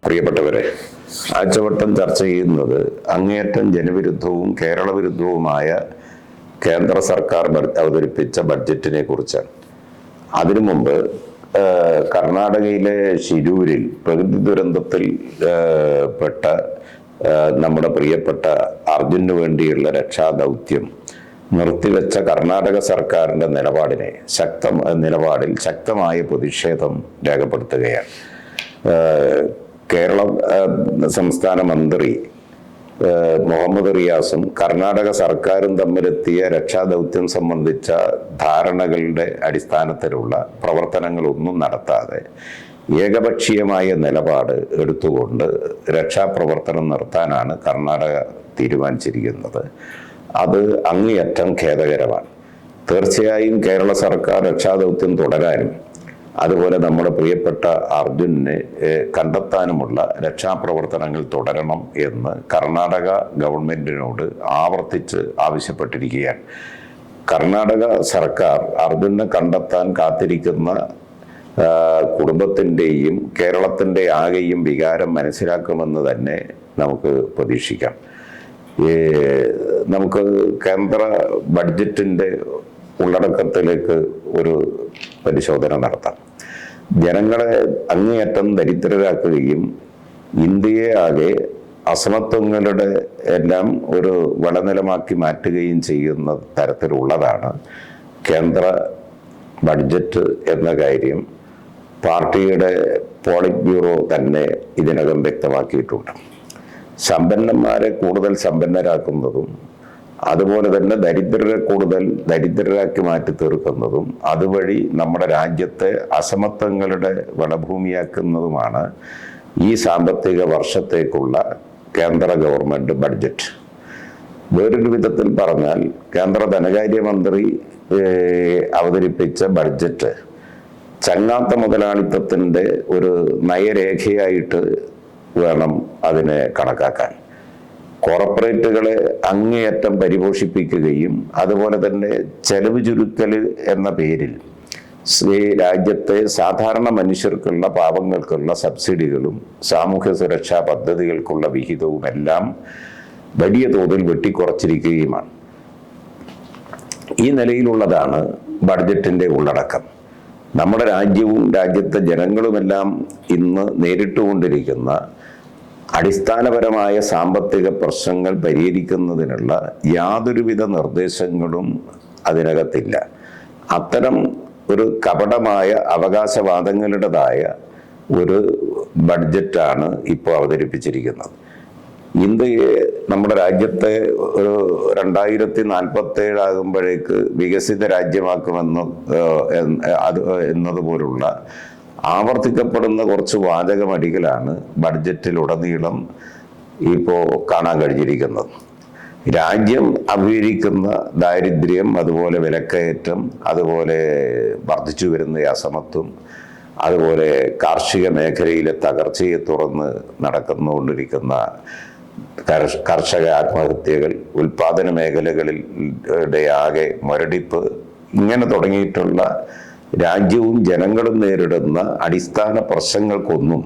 പ്രിയപ്പെട്ടവരെ, ആഴ്ചവട്ടം ചർച്ച ചെയ്യുന്നത് അങ്ങേയറ്റം ജനവിരുദ്ധവും കേരള വിരുദ്ധവുമായ കേന്ദ്ര സർക്കാർ അവതരിപ്പിച്ച ബഡ്ജറ്റിനെ കുറിച്ചാണ്. അതിനു മുമ്പ് കർണാടകയിലെ ഷിരൂരിൽ പ്രകൃതി ദുരന്തത്തിൽ പെട്ട നമ്മുടെ പ്രിയപ്പെട്ട അർജുനു വേണ്ടിയുള്ള രക്ഷാദൗത്യം നിർത്തിവെച്ച കർണാടക സർക്കാരിൻ്റെ നിലപാടിൽ ശക്തമായ പ്രതിഷേധം രേഖപ്പെടുത്തുകയാണ്. കേരള സംസ്ഥാന മന്ത്രി മുഹമ്മദ് റിയാസും കർണാടക സർക്കാരും തമ്മിലെത്തിയ രക്ഷാദൗത്യം സംബന്ധിച്ച ധാരണകളുടെ അടിസ്ഥാനത്തിലുള്ള പ്രവർത്തനങ്ങളൊന്നും നടത്താതെ ഏകപക്ഷീയമായ നിലപാട് എടുത്തുകൊണ്ട് രക്ഷാപ്രവർത്തനം നിർത്താനാണ് കർണാടക തീരുമാനിച്ചിരിക്കുന്നത്. അത് അങ്ങേയറ്റം ഖേദകരമാണ്. തീർച്ചയായും കേരള സർക്കാർ രക്ഷാദൗത്യം തുടരാനും അതുപോലെ നമ്മുടെ പ്രിയപ്പെട്ട അർജുനെ കണ്ടെത്താനുമുള്ള രക്ഷാപ്രവർത്തനങ്ങൾ തുടരണം എന്ന് കർണാടക ഗവൺമെന്റിനോട് ആവർത്തിച്ച് ആവശ്യപ്പെട്ടിരിക്കുകയാണ്. കർണാടക സർക്കാർ അർജുനെ കണ്ടെത്താൻ കാത്തിരിക്കുന്ന കുടുംബത്തിൻ്റെയും കേരളത്തിൻ്റെ ആകെയും വികാരം മനസ്സിലാക്കുമെന്ന് തന്നെ നമുക്ക് പ്രതീക്ഷിക്കാം. നമുക്ക് കേന്ദ്ര ബഡ്ജറ്റിൻ്റെ ഉള്ളടക്കത്തിലേക്ക് ഒരു പരിശോധന നടത്താം. ജനങ്ങളെ അങ്ങേയറ്റം ദരിദ്രരാക്കുകയും ഇന്ത്യയെ ആകെ അസമത്വങ്ങളുടെ എല്ലാം ഒരു വളനിലമാക്കി മാറ്റുകയും ചെയ്യുന്ന തരത്തിലുള്ളതാണ് കേന്ദ്ര ബഡ്ജറ്റ് എന്ന കാര്യം പാർട്ടിയുടെ പോളിറ്റ് ബ്യൂറോ തന്നെ ഇതിനകം വ്യക്തമാക്കിയിട്ടുണ്ട്. സമ്പന്നന്മാരെ കൂടുതൽ സമ്പന്നരാക്കുന്നതും അതുപോലെ തന്നെ ദരിദ്രരെ കൂടുതൽ ദരിദ്രരാക്കി മാറ്റി തീർക്കുന്നതും അതുവഴി നമ്മുടെ രാജ്യത്തെ അസമത്വങ്ങളുടെ വനഭൂമിയാക്കുന്നതുമാണ് ഈ സാമ്പത്തിക വർഷത്തേക്കുള്ള കേന്ദ്ര ഗവൺമെൻറ് ബഡ്ജറ്റ്. വേറൊരു വിധത്തിൽ പറഞ്ഞാൽ കേന്ദ്ര ധനകാര്യമന്ത്രി അവതരിപ്പിച്ച ബഡ്ജറ്റ് ചങ്ങാത്ത മുതലാളിത്തത്തിൻ്റെ ഒരു നയരേഖയായിട്ട് വേണം അതിനെ കണക്കാക്കാൻ. കോർപ്പറേറ്റുകളെ അങ്ങേയറ്റം പരിപോഷിപ്പിക്കുകയും അതുപോലെ തന്നെ ചെലവ് ചുരുക്കൽ എന്ന പേരിൽ രാജ്യത്തെ സാധാരണ മനുഷ്യർക്കുള്ള പാവങ്ങൾക്കുള്ള സബ്സിഡികളും സാമൂഹ്യ സുരക്ഷാ പദ്ധതികൾക്കുള്ള വിഹിതവും എല്ലാം വലിയ തോതിൽ വെട്ടിക്കുറച്ചിരിക്കുകയുമാണ്. ഈ നിലയിലുള്ളതാണ് ബഡ്ജറ്റിൻ്റെ ഉള്ളടക്കം. നമ്മുടെ രാജ്യവും രാജ്യത്തെ ജനങ്ങളുമെല്ലാം ഇന്ന് നേരിട്ടുകൊണ്ടിരിക്കുന്ന അടിസ്ഥാനപരമായ സാമ്പത്തിക പ്രശ്നങ്ങൾ പരിഹരിക്കുന്നതിനുള്ള യാതൊരുവിധ നിർദ്ദേശങ്ങളും അതിനകത്തില്ല. അത്തരം ഒരു കപടമായ അവകാശവാദങ്ങളുടേതായ ഒരു ബഡ്ജറ്റാണ് ഇപ്പോൾ അവതരിപ്പിച്ചിരിക്കുന്നത്. ഇന്ത്യയെ നമ്മുടെ രാജ്യത്തെ ഒരു 2047 ആകുമ്പോഴേക്ക് വികസിത രാജ്യമാക്കുമെന്ന് എന്നതുപോലുള്ള ആവർത്തിക്കപ്പെടുന്ന കുറച്ച് വാചകമടികളാണ് ബഡ്ജറ്റിലുടനീളം ഇപ്പോൾ കാണാൻ കഴിഞ്ഞിരിക്കുന്നത്. രാജ്യം അഭിമുഖീകരിക്കുന്ന ദാരിദ്ര്യം, അതുപോലെ വിലക്കയറ്റം, അതുപോലെ വർദ്ധിച്ചു വരുന്ന അസമത്വം, അതുപോലെ കാർഷിക മേഖലയിലെ തകർച്ചയെ തുറന്ന് നടന്നുകൊണ്ടിരിക്കുന്ന കർഷക ആത്മഹത്യകൾ, ഉൽപാദന മേഖലകളിലെ ആകെ മുരടിപ്പ്, ഇങ്ങനെ തുടങ്ങിയിട്ടുള്ള രാജ്യവും ജനങ്ങളും നേരിടുന്ന അടിസ്ഥാന പ്രശ്നങ്ങൾക്കൊന്നും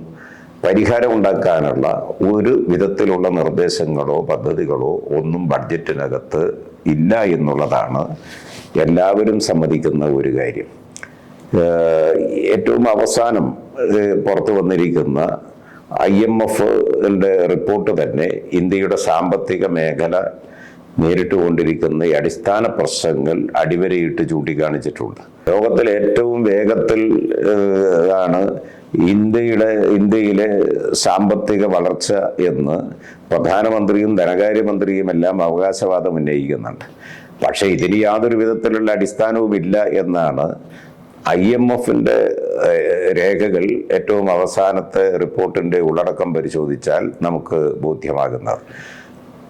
പരിഹാരം ഉണ്ടാക്കാനുള്ള ഒരു വിധത്തിലുള്ള നിർദ്ദേശങ്ങളോ പദ്ധതികളോ ഒന്നും ബഡ്ജറ്റിനകത്ത് ഇല്ല എന്നുള്ളതാണ് എല്ലാവരും സമ്മതിക്കുന്ന ഒരു കാര്യം. ഏറ്റവും അവസാനം പുറത്തു വന്നിരിക്കുന്ന IMF-ന്റെ റിപ്പോർട്ട് തന്നെ ഇന്ത്യയുടെ സാമ്പത്തിക മേഖല നേരിട്ടുകൊണ്ടിരിക്കുന്ന ഈ അടിസ്ഥാന പ്രശ്നങ്ങൾ അടിവരയിട്ട് ചൂണ്ടിക്കാണിച്ചിട്ടുണ്ട്. ലോകത്തിൽ ഏറ്റവും വേഗത്തിൽ ആണ് ഇന്ത്യയിലെ സാമ്പത്തിക വളർച്ച എന്ന് പ്രധാനമന്ത്രിയും ധനകാര്യമന്ത്രിയും എല്ലാം അവകാശവാദം ഉന്നയിക്കുന്നുണ്ട്. പക്ഷേ ഇതിന് യാതൊരു വിധത്തിലുള്ള അടിസ്ഥാനവുമില്ല എന്നാണ് IMF-ന്റെ രേഖകൾ ഏറ്റവും അവസാനത്തെ റിപ്പോർട്ടിൻ്റെ ഉള്ളടക്കം പരിശോധിച്ചാൽ നമുക്ക് ബോധ്യമാകുന്നത്.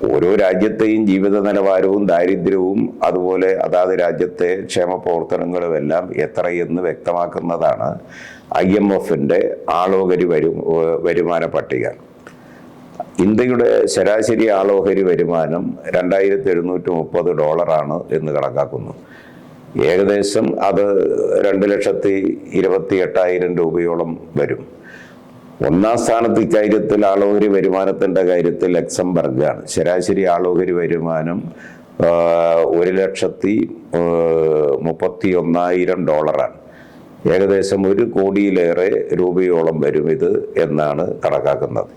ഓരോ രാജ്യത്തെയും ജീവിത നിലവാരവും ദാരിദ്ര്യവും അതുപോലെ അതാത് രാജ്യത്തെ ക്ഷേമ പ്രവർത്തനങ്ങളും എല്ലാം എത്രയെന്ന് വ്യക്തമാക്കുന്നതാണ് IMF-ന്റെ ആളോഹരി വരുമാന പട്ടിക. ഇന്ത്യയുടെ ശരാശരി ആളോഹരി വരുമാനം $2,730 എന്ന് കണക്കാക്കുന്നു. ഏകദേശം അത് 2,28,000 രൂപയോളം വരും. ഒന്നാം സ്ഥാനത്ത് ഇക്കാര്യത്തിൽ ആളോഹരി വരുമാനത്തിൻ്റെ കാര്യത്തിൽ ലക്സംബർഗാണ്. ശരാശരി ആളോഹരി വരുമാനം $1,31,000 ഏകദേശം 1 കോടിയിലേറെ രൂപയോളം വരും ഇത് എന്നാണ് കണക്കാക്കുന്നത്.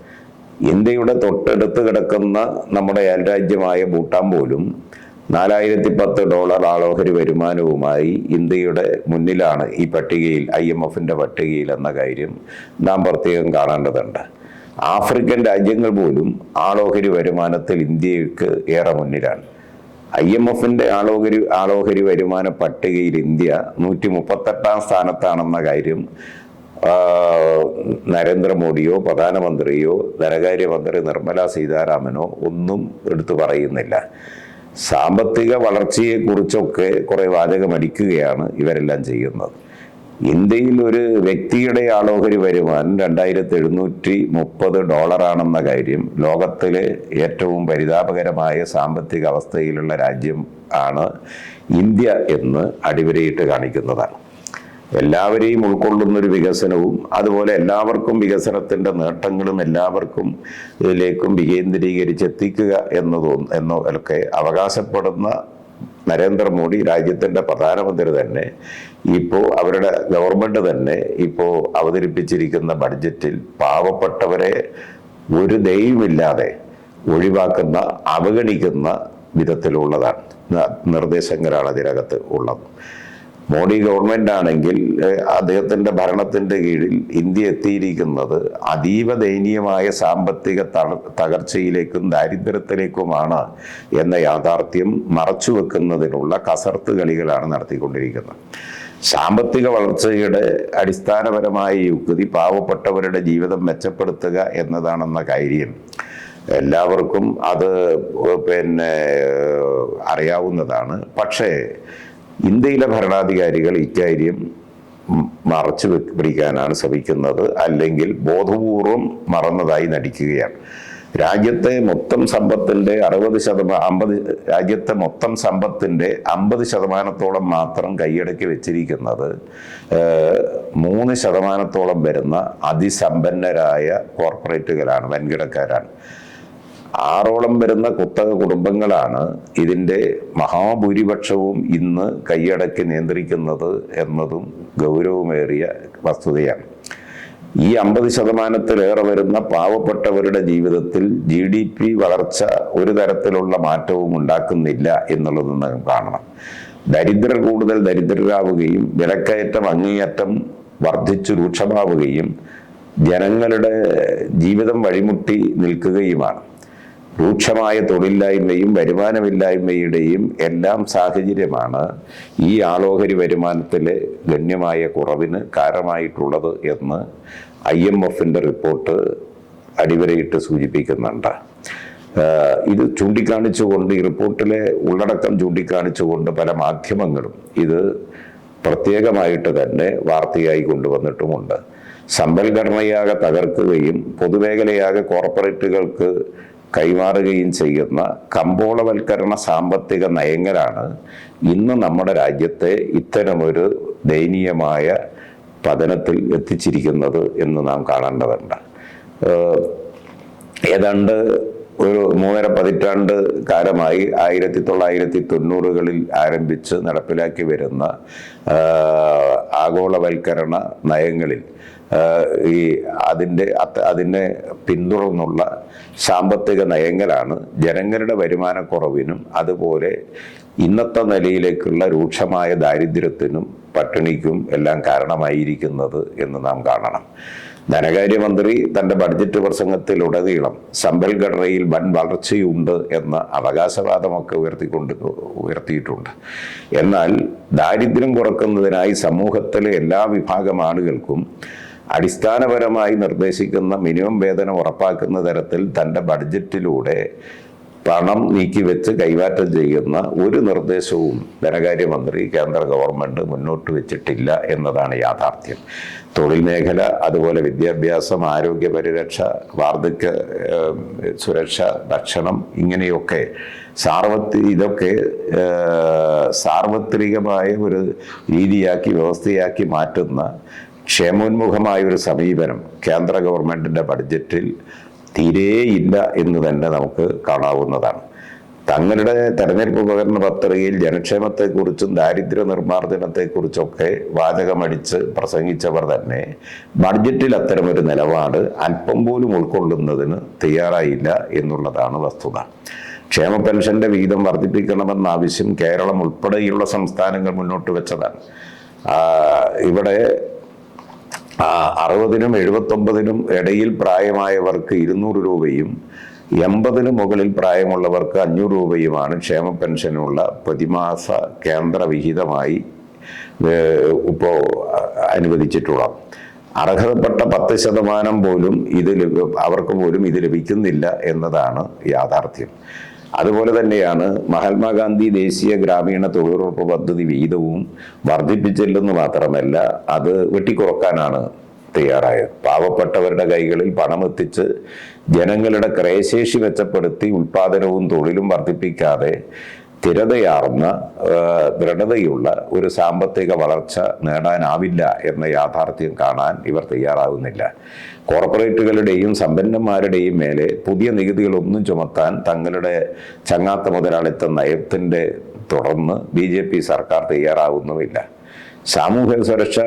ഇന്ത്യയുടെ തൊട്ടടുത്ത് കിടക്കുന്ന നമ്മുടെ അയൽരാജ്യമായ ഭൂട്ടാൻ പോലും $4,010 ആളോഹരി വരുമാനവുമായി ഇന്ത്യയുടെ മുന്നിലാണ് ഈ പട്ടികയിൽ, IMFന്റെ പട്ടികയിൽ എന്ന കാര്യം നാം പ്രത്യേകം കാണേണ്ടതുണ്ട്. ആഫ്രിക്കൻ രാജ്യങ്ങൾ പോലും ആളോഹരി വരുമാനത്തിൽ ഇന്ത്യക്ക് ഏറെ മുന്നിലാണ്. IMFന്റെ ആളോഹരി വരുമാന പട്ടികയിൽ ഇന്ത്യ 138 സ്ഥാനത്താണെന്ന കാര്യം നരേന്ദ്രമോദിയോ പ്രധാനമന്ത്രിയോ ധനകാര്യമന്ത്രി നിർമ്മല സീതാരാമനോ ഒന്നും എടുത്തു പറയുന്നില്ല. സാമ്പത്തിക വളർച്ചയെക്കുറിച്ചൊക്കെ കുറെ വാചകമടിക്കുകയാണ് ഇവരെല്ലാം ചെയ്യുന്നത്. ഇന്ത്യയിൽ ഒരു വ്യക്തിയുടെ ആളോഹരി വരുമാനം $2,730 ആണെന്ന കാര്യം ലോകത്തിലെ ഏറ്റവും പരിതാപകരമായ സാമ്പത്തിക അവസ്ഥയിലുള്ള രാജ്യം ആണ് ഇന്ത്യ എന്ന് അടിവരയിട്ട് കാണിക്കുന്നതാണ്. എല്ലാവരെയും ഉൾക്കൊള്ളുന്നൊരു വികസനവും അതുപോലെ എല്ലാവർക്കും വികസനത്തിൻ്റെ നേട്ടങ്ങളും എല്ലാവർക്കും ഇതിലേക്കും വികേന്ദ്രീകരിച്ചെത്തിക്കുക എന്നൊക്കെ അവകാശപ്പെടുന്ന നരേന്ദ്രമോദി രാജ്യത്തിൻ്റെ പ്രധാനമന്ത്രി തന്നെ ഇപ്പോൾ അവരുടെ ഗവൺമെൻറ് തന്നെ ഇപ്പോൾ അവതരിപ്പിച്ചിരിക്കുന്ന ബഡ്ജറ്റിൽ പാവപ്പെട്ടവരെ ഒരു ദയവുമില്ലാതെ ഒഴിവാക്കുന്ന, അവഗണിക്കുന്ന വിധത്തിലുള്ളതാണ് നിർദ്ദേശങ്ങളാണ് അതിനകത്ത് ഉള്ളത്. മോഡി ഗവൺമെൻറ് ആണെങ്കിൽ അദ്ദേഹത്തിൻ്റെ ഭരണത്തിൻ്റെ കീഴിൽ ഇന്ത്യ എത്തിയിരിക്കുന്നത് അതീവ ദയനീയമായ സാമ്പത്തിക തകർച്ചയിലേക്കും ദാരിദ്ര്യത്തിലേക്കുമാണ് എന്ന യാഥാർത്ഥ്യം മറച്ചുവെക്കുന്നതിനുള്ള കസർത്ത് കളികളാണ് നടത്തിക്കൊണ്ടിരിക്കുന്നത്. സാമ്പത്തിക വളർച്ചയുടെ അടിസ്ഥാനപരമായ യുക്തി പാവപ്പെട്ടവരുടെ ജീവിതം മെച്ചപ്പെടുത്തുക എന്നതാണെന്ന കാര്യം എല്ലാവർക്കും അത് അറിയാവുന്നതാണ്. പക്ഷേ ഇന്ത്യയിലെ ഭരണാധികാരികൾ ഇക്കാര്യം മറച്ചു പിടിക്കാനാണ് ശ്രമിക്കുന്നത്, അല്ലെങ്കിൽ ബോധപൂർവം മറന്നതായി നടിക്കുകയാണ്. രാജ്യത്തെ മൊത്തം സമ്പത്തിൻ്റെ 50% മാത്രം കൈയടക്കി വെച്ചിരിക്കുന്നത് 3% വരുന്ന അതിസമ്പന്നരായ കോർപ്പറേറ്റുകളാണ്, വൻകിടക്കാരാണ്. 6 വരുന്ന കുത്തക കുടുംബങ്ങളാണ് ഇതിൻ്റെ മഹാഭൂരിപക്ഷവും ഇന്ന് കൈയടക്കി നിയന്ത്രിക്കുന്നത് എന്നതും ഗൗരവമേറിയ വസ്തുതയാണ്. ഈ 50%-ലേറെ വരുന്ന പാവപ്പെട്ടവരുടെ ജീവിതത്തിൽ GDP വളർച്ച ഒരു തരത്തിലുള്ള മാറ്റവും ഉണ്ടാക്കുന്നില്ല എന്നുള്ളത് നാം കാണണം. ദരിദ്രർ കൂടുതൽ ദരിദ്രരാവുകയും വിലക്കയറ്റം അങ്ങേയറ്റം വർദ്ധിച്ചു രൂക്ഷമാവുകയും ജനങ്ങളുടെ ജീവിതം വഴിമുട്ടി നിൽക്കുകയുമാണ്. രൂക്ഷമായ തൊഴിലില്ലായ്മയും വരുമാനമില്ലായ്മയുടെയും എല്ലാം സാഹചര്യമാണ് ഈ ആളോഹരി വരുമാനത്തിലെ ഗണ്യമായ കുറവിന് കാരണമായിട്ടുള്ളത് എന്ന് IMFന്റെ റിപ്പോർട്ട് അടിവരയിട്ട് സൂചിപ്പിക്കുന്നുണ്ട്. ഇത് ചൂണ്ടിക്കാണിച്ചുകൊണ്ട്, ഈ റിപ്പോർട്ടിലെ ഉള്ളടക്കം ചൂണ്ടിക്കാണിച്ചുകൊണ്ട് പല മാധ്യമങ്ങളും ഇത് പ്രത്യേകമായിട്ട് തന്നെ വാർത്തയായി കൊണ്ടുവന്നിട്ടുമുണ്ട്. സമ്പൽഘടനയാകെ തകർക്കുകയും പൊതുമേഖലയാകെ കോർപ്പറേറ്റുകൾക്ക് കൈമാറുകയും ചെയ്യുന്ന കമ്പോളവൽക്കരണ സാമ്പത്തിക നയങ്ങളാണ് ഇന്ന് നമ്മുടെ രാജ്യത്തെ ഇത്തരമൊരു ദയനീയമായ പതനത്തിൽ എത്തിച്ചിരിക്കുന്നത് എന്ന് നാം കാണേണ്ടതുണ്ട്. ഏതാണ്ട് ഒരു 3.5 പതിറ്റാണ്ട് കാലമായി 1990-കളിൽ ആരംഭിച്ച് നടപ്പിലാക്കി വരുന്ന ആഗോളവൽക്കരണ നയങ്ങളിൽ അതിനെ പിന്തുടർന്നുള്ള സാമ്പത്തിക നയങ്ങളാണ് ജനങ്ങളുടെ വരുമാനക്കുറവിനും അതുപോലെ ഇന്നത്തെ നിലയിലേക്കുള്ള രൂക്ഷമായ ദാരിദ്ര്യത്തിനും പട്ടിണിക്കും എല്ലാം കാരണമായിരിക്കുന്നത് എന്ന് നാം കാണണം. ധനകാര്യമന്ത്രി തൻ്റെ ബഡ്ജറ്റ് പ്രസംഗത്തിലുടനീളം സമ്പൽഘടനയിൽ വൻ വളർച്ചയുണ്ട് എന്ന അവകാശവാദമൊക്കെ ഉയർത്തിയിട്ടുണ്ട്. എന്നാൽ ദാരിദ്ര്യം കുറക്കുന്നതിനായി സമൂഹത്തിലെ എല്ലാ വിഭാഗം ആളുകൾക്കും അടിസ്ഥാനപരമായി നിർദ്ദേശിക്കുന്ന മിനിമം വേതനം ഉറപ്പാക്കുന്ന തരത്തിൽ തൻ്റെ ബഡ്ജറ്റിലൂടെ പണം നീക്കിവെച്ച് കൈമാറ്റം ചെയ്യുന്ന ഒരു നിർദ്ദേശവും ധനകാര്യമന്ത്രി കേന്ദ്ര ഗവൺമെൻറ് മുന്നോട്ട് വെച്ചിട്ടില്ല എന്നതാണ് യാഥാർത്ഥ്യം. തൊഴിൽ മേഖല, അതുപോലെ വിദ്യാഭ്യാസം, ആരോഗ്യ പരിരക്ഷ, വാർദ്ധക്യ സുരക്ഷ, ഭക്ഷണം, ഇങ്ങനെയൊക്കെ ഇതൊക്കെ സാർവത്രികമായ ഒരു രീതിയാക്കി വ്യവസ്ഥയാക്കി മാറ്റുന്ന ക്ഷേമോന്മുഖമായ ഒരു സമീപനം കേന്ദ്ര ഗവൺമെൻറ്റിൻ്റെ ബഡ്ജറ്റിൽ തീരെയില്ല എന്ന് തന്നെ നമുക്ക് കാണാവുന്നതാണ്. തങ്ങളുടെ തെരഞ്ഞെടുപ്പ് ഉപകരണ പത്രികയിൽ ജനക്ഷേമത്തെക്കുറിച്ചും ദാരിദ്ര്യ നിർമ്മാർജ്ജനത്തെക്കുറിച്ചൊക്കെ വാചകമടിച്ച് പ്രസംഗിച്ചവർ തന്നെ ബഡ്ജറ്റിൽ അത്തരമൊരു നിലപാട് അല്പം പോലും ഉൾക്കൊള്ളുന്നതിന് തയ്യാറായില്ല എന്നുള്ളതാണ് വസ്തുത. ക്ഷേമ പെൻഷന്റെ വിഹിതം വർദ്ധിപ്പിക്കണമെന്ന ആവശ്യം കേരളം ഉൾപ്പെടെയുള്ള സംസ്ഥാനങ്ങൾ മുന്നോട്ട് വെച്ചതാണ്. ഇവിടെ 60-നും 79-നും ഇടയിൽ പ്രായമായവർക്ക് 200 രൂപയും 80-ന് മുകളിൽ പ്രായമുള്ളവർക്ക് 500 രൂപയുമാണ് ക്ഷേമ പെൻഷനുള്ള പ്രതിമാസ കേന്ദ്ര വിഹിതമായി ഇപ്പോൾ അനുവദിച്ചിട്ടുള്ളത്. അർഹതപ്പെട്ട 10% പോലും അവർക്ക് പോലും ഇത് ലഭിക്കുന്നില്ല എന്നതാണ് യാഥാർത്ഥ്യം. അതുപോലെ തന്നെയാണ് മഹാത്മാഗാന്ധി ദേശീയ ഗ്രാമീണ തൊഴിലുറപ്പ് പദ്ധതി വിഹിതവും വർദ്ധിപ്പിച്ചില്ലെന്ന് മാത്രമല്ല അത് വെട്ടിക്കുറക്കാനാണ് തയ്യാറായത്. പാവപ്പെട്ടവരുടെ കൈകളിൽ പണമെത്തിച്ച് ജനങ്ങളുടെ ക്രയശേഷി മെച്ചപ്പെടുത്തി ഉൽപാദനവും തൊഴിലും വർദ്ധിപ്പിക്കാതെ സ്ഥിരതയാർന്ന ദൃഢതയുള്ള ഒരു സാമ്പത്തിക വളർച്ച നേടാനാവില്ല എന്ന യാഥാർത്ഥ്യം കാണാൻ ഇവർ തയ്യാറാകുന്നില്ല. കോർപ്പറേറ്റുകളുടെയും സമ്പന്നന്മാരുടെയും മേലെ പുതിയ നികുതികളൊന്നും ചുമത്താൻ തങ്ങളുടെ ചങ്ങാത്ത മുതലാളിത്ത നയത്തിൻ്റെ തുടർന്ന് BJP സർക്കാർ തയ്യാറാകുന്നുമില്ല. സാമൂഹ്യ സുരക്ഷ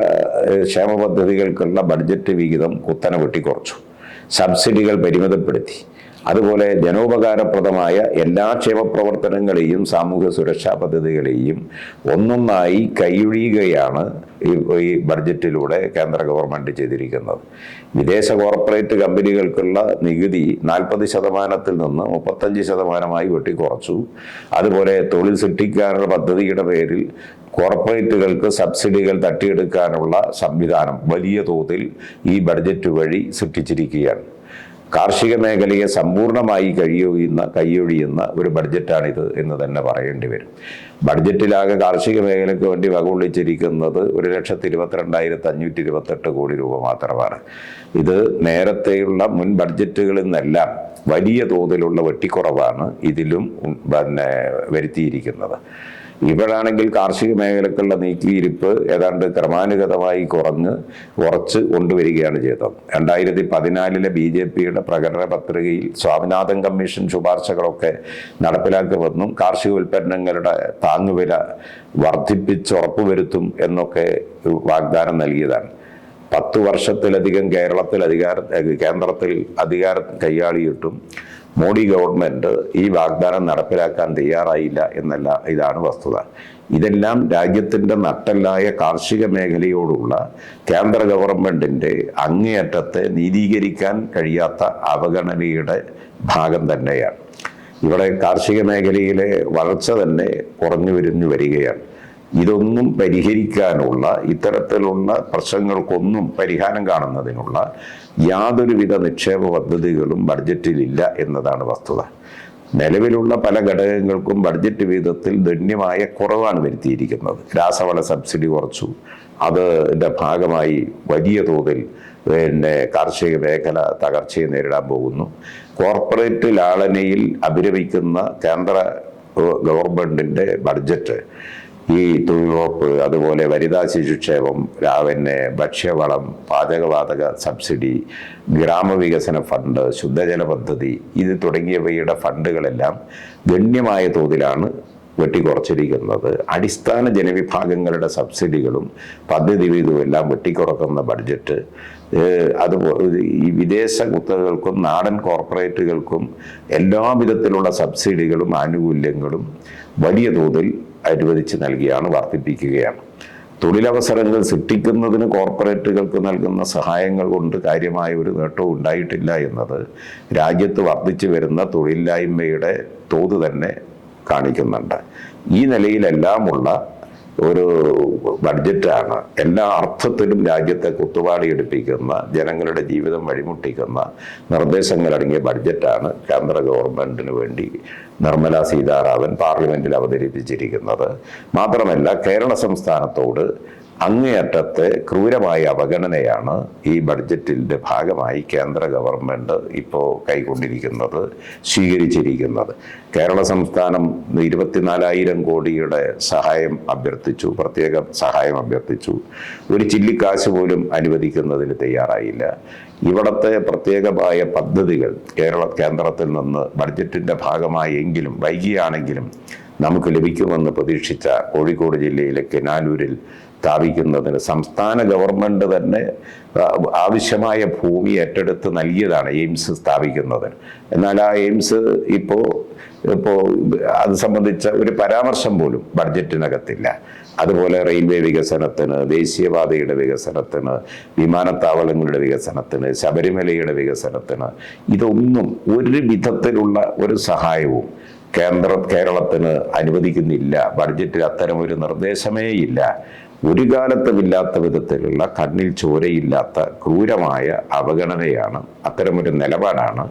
ക്ഷേമ പദ്ധതികൾക്കുള്ള ബഡ്ജറ്റ് വിഹിതം കുത്തനെ വെട്ടിക്കുറച്ചു, സബ്സിഡികൾ പരിമിതപ്പെടുത്തി. അതുപോലെ ജനോപകാരപ്രദമായ എല്ലാ ക്ഷേമപ്രവർത്തനങ്ങളെയും സാമൂഹ്യ സുരക്ഷാ പദ്ധതികളെയും ഒന്നൊന്നായി കൈയൊഴിയുകയാണ് ഈ ബഡ്ജറ്റിലൂടെ കേന്ദ്ര ഗവൺമെൻറ് ചെയ്തിരിക്കുന്നത്. വിദേശ കോർപ്പറേറ്റ് കമ്പനികൾക്കുള്ള നികുതി 40%-ൽ നിന്ന് 35%-ആയി വെട്ടിക്കുറച്ചു. അതുപോലെ തൊഴിൽ സൃഷ്ടിക്കാനുള്ള പദ്ധതിയുടെ പേരിൽ കോർപ്പറേറ്റുകൾക്ക് സബ്സിഡികൾ തട്ടിയെടുക്കാനുള്ള സംവിധാനം വലിയ തോതിൽ ഈ ബഡ്ജറ്റ് വഴി സൃഷ്ടിച്ചിരിക്കുകയാണ്. കാർഷിക മേഖലയെ സമ്പൂർണ്ണമായി കൈയൊഴിയുന്ന ഒരു ബഡ്ജറ്റാണിത് എന്ന് തന്നെ പറയേണ്ടി വരും. ബഡ്ജറ്റിലാകെ കാർഷിക മേഖലയ്ക്ക് വേണ്ടി വകകൊള്ളിച്ചിരിക്കുന്നത് 1,22,528 കോടി രൂപ മാത്രമാണ്. ഇത് നേരത്തെയുള്ള മുൻ ബഡ്ജറ്റുകളിൽ നിന്നെല്ലാം വലിയ തോതിലുള്ള വെട്ടിക്കുറവാണ് ഇതിലും വരുത്തിയിരിക്കുന്നത്. ഇവിടാണെങ്കിൽ കാർഷിക മേഖലക്കുള്ള നീക്കിയിരിപ്പ് ഏതാണ്ട് ക്രമാനുഗതമായി കുറച്ച് കൊണ്ടുവരികയാണ് ചെയ്തത്. 2014-ലെ BJPയുടെ പ്രകടന പത്രികയിൽ സ്വാമിനാഥൻ കമ്മീഷൻ ശുപാർശകളൊക്കെ നടപ്പിലാക്കുമെന്നും കാർഷിക ഉൽപ്പന്നങ്ങളുടെ താങ്ങുവില വർദ്ധിപ്പിച്ച് ഉറപ്പുവരുത്തും എന്നൊക്കെ വാഗ്ദാനം നൽകിയതാണ്. 10 വർഷത്തിലധികം കേന്ദ്രത്തിൽ അധികാരം കൈയാളിയിട്ടും മോഡി ഗവൺമെൻറ് ഈ വാഗ്ദാനം നടപ്പിലാക്കാൻ തയ്യാറായില്ല ഇതാണ് വസ്തുത. ഇതെല്ലാം രാജ്യത്തിൻ്റെ നട്ടെല്ലായ കാർഷിക മേഖലയോടുള്ള കേന്ദ്ര ഗവൺമെൻറ്റിൻ്റെ അങ്ങേയറ്റത്തെ നീതീകരിക്കാൻ കഴിയാത്ത അവഗണനയുടെ ഭാഗം തന്നെയാണ്. ഇവിടെ കാർഷിക മേഖലയിലെ വളർച്ച തന്നെ കുറഞ്ഞു വരികയാണ്. ഇതൊന്നും പരിഹരിക്കാനുള്ള, ഇത്തരത്തിലുള്ള പ്രശ്നങ്ങൾക്കൊന്നും പരിഹാരം കാണുന്നതിനുള്ള യാതൊരുവിധ നിക്ഷേപ പദ്ധതികളും ബഡ്ജറ്റിലില്ല എന്നതാണ് വസ്തുത. നിലവിലുള്ള പല ഘടകങ്ങൾക്കും ബഡ്ജറ്റ് വിഹിതത്തിൽ ഗണ്യമായ കുറവാണ് വരുത്തിയിരിക്കുന്നത്. രാസവള സബ്സിഡി കുറച്ചു, അതിൻ്റെ ഭാഗമായി വലിയ തോതിൽ കാർഷിക മേഖല തകർച്ചയെ നേരിടാൻ പോകുന്നു. കോർപ്പറേറ്റ് ലാളനയിൽ അഭിരമിക്കുന്ന കേന്ദ്ര ഗവൺമെൻറ്റിൻ്റെ ബഡ്ജറ്റ് ഈ തൊഴിലുറപ്പ്, അതുപോലെ വനിതാ ശിശുക്ഷേമം, ഭക്ഷ്യവളം, പാചകവാതക സബ്സിഡി, ഗ്രാമവികസന ഫണ്ട്, ശുദ്ധജല പദ്ധതി ഇത് തുടങ്ങിയവയുടെ ഫണ്ടുകളെല്ലാം ഗണ്യമായ തോതിലാണ് വെട്ടിക്കുറച്ചിരിക്കുന്നത്. അടിസ്ഥാന ജനവിഭാഗങ്ങളുടെ സബ്സിഡികളും പദ്ധതി വിഹിതവുമെല്ലാം വെട്ടിക്കുറക്കുന്ന ബഡ്ജറ്റ് അതുപോലെ ഈ വിദേശ കുത്തകകൾക്കും നാടൻ കോർപ്പറേറ്റുകൾക്കും എല്ലാ വിധത്തിലുള്ള സബ്സിഡികളും ആനുകൂല്യങ്ങളും വലിയ തോതിൽ അനുവദിച്ച് നൽകിയാണ് വർദ്ധിപ്പിക്കുകയാണ്. തൊഴിലവസരങ്ങൾ സൃഷ്ടിക്കുന്നതിന് കോർപ്പറേറ്റുകൾക്ക് നൽകുന്ന സഹായങ്ങൾ കൊണ്ട് കാര്യമായ ഒരു നേട്ടവും ഉണ്ടായിട്ടില്ല എന്നത് രാജ്യത്ത് വർദ്ധിച്ചു വരുന്ന തൊഴിലില്ലായ്മയുടെ തോത് തന്നെ കാണിക്കുന്നുണ്ട്. ഈ നിലയിലെല്ലാമുള്ള ഒരു ബഡ്ജറ്റാണ്. എല്ലാ അർത്ഥത്തിലും രാജ്യത്തെ കുത്തുപാടിയെടുപ്പിക്കുന്ന, ജനങ്ങളുടെ ജീവിതം വഴിമുട്ടിക്കുന്ന നിർദ്ദേശങ്ങളടങ്ങിയ ബഡ്ജറ്റാണ് കേന്ദ്ര ഗവൺമെന്റിന് വേണ്ടി നിർമ്മല സീതാരാമൻ പാർലമെന്റിൽ അവതരിപ്പിച്ചിരിക്കുന്നത്. മാത്രമല്ല, കേരള സംസ്ഥാനത്തോട് അങ്ങേയറ്റത്തെ ക്രൂരമായ അവഗണനയാണ് ഈ ബഡ്ജറ്റിൻ്റെ ഭാഗമായി കേന്ദ്ര ഗവൺമെൻറ് ഇപ്പോൾ കൈക്കൊണ്ടിരിക്കുന്നത്, സ്വീകരിച്ചിരിക്കുന്നത്. കേരള സംസ്ഥാനം 24,000 കോടിയുടെ സഹായം അഭ്യർത്ഥിച്ചു, പ്രത്യേക സഹായം അഭ്യർത്ഥിച്ചു. ഒരു ചില്ലിക്കാശ് പോലും അനുവദിക്കുന്നതിന് തയ്യാറായില്ല. ഇവിടുത്തെ പ്രത്യേകമായ പദ്ധതികൾ കേന്ദ്രത്തിൽ നിന്ന് ബഡ്ജറ്റിൻ്റെ ഭാഗമായെങ്കിലും വൈകിയാണെങ്കിലും നമുക്ക് ലഭിക്കുമെന്ന് പ്രതീക്ഷിച്ച കോഴിക്കോട് ജില്ലയിലെ കെനാലൂരിൽ സ്ഥാപിക്കുന്നതിന് സംസ്ഥാന ഗവൺമെൻറ് തന്നെ ആവശ്യമായ ഭൂമി ഏറ്റെടുത്ത് നൽകിയതാണ് എയിംസ് സ്ഥാപിക്കുന്നതിന്. എന്നാൽ ആ എയിംസ് ഇപ്പോൾ അത് സംബന്ധിച്ച ഒരു പരാമർശം പോലും ബഡ്ജറ്റിനകത്തില്ല. അതുപോലെ റെയിൽവേ വികസനത്തിന്, ദേശീയപാതയുടെ വികസനത്തിന്, വിമാനത്താവളങ്ങളുടെ വികസനത്തിന്, ശബരിമലയുടെ വികസനത്തിന്, ഇതൊന്നും ഒരു വിധത്തിലുള്ള ഒരു സഹായവും കേരളത്തിന് അനുവദിക്കുന്നില്ല. ബഡ്ജറ്റിൽ അത്തരം ഒരു നിർദ്ദേശമേ ഇല്ല. ഒരു കാലത്തുമില്ലാത്ത വിധത്തിലുള്ള കണ്ണിൽ ചോരയില്ലാത്ത ക്രൂരമായ അവഗണനയാണ്, അത്തരമൊരു നിലപാടാണ്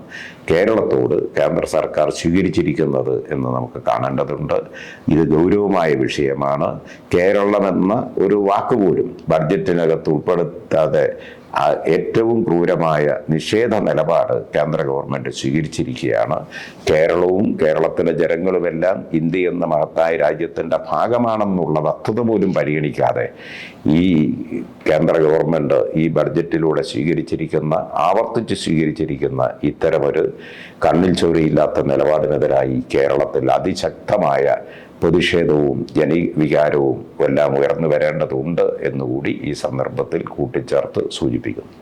കേരളത്തോട് കേന്ദ്ര സർക്കാർ സ്വീകരിച്ചിരിക്കുന്നത് എന്ന് നമുക്ക് കാണേണ്ടതുണ്ട്. ഇത് ഗൗരവമായ വിഷയമാണ്. കേരളമെന്ന ഒരു വാക്കുപോലും ബഡ്ജറ്റിനകത്ത് ഉൾപ്പെടുത്താതെ ഏറ്റവും ക്രൂരമായ നിഷേധ നിലപാട് കേന്ദ്ര ഗവൺമെൻറ് സ്വീകരിച്ചിരിക്കുകയാണ്. കേരളവും കേരളത്തിലെ ജനങ്ങളുമെല്ലാം ഇന്ത്യ എന്ന മഹത്തായ രാജ്യത്തിൻ്റെ ഭാഗമാണെന്നുള്ള വസ്തുത പോലും പരിഗണിക്കാതെ ഈ കേന്ദ്ര ഗവൺമെൻറ് ഈ ബഡ്ജറ്റിലൂടെ ആവർത്തിച്ച് സ്വീകരിച്ചിരിക്കുന്ന ഇത്തരമൊരു കണ്ണിൽ ചോരയില്ലാത്ത നിലപാടിനെതിരായി കേരളത്തിൽ അതിശക്തമായ പ്രതിഷേധവും ജനവികാരവും എല്ലാം ഉയർന്നു വരേണ്ടതുണ്ട് എന്നുകൂടി ഈ സന്ദർഭത്തിൽ കൂട്ടിച്ചേർത്ത് സൂചിപ്പിക്കുന്നു.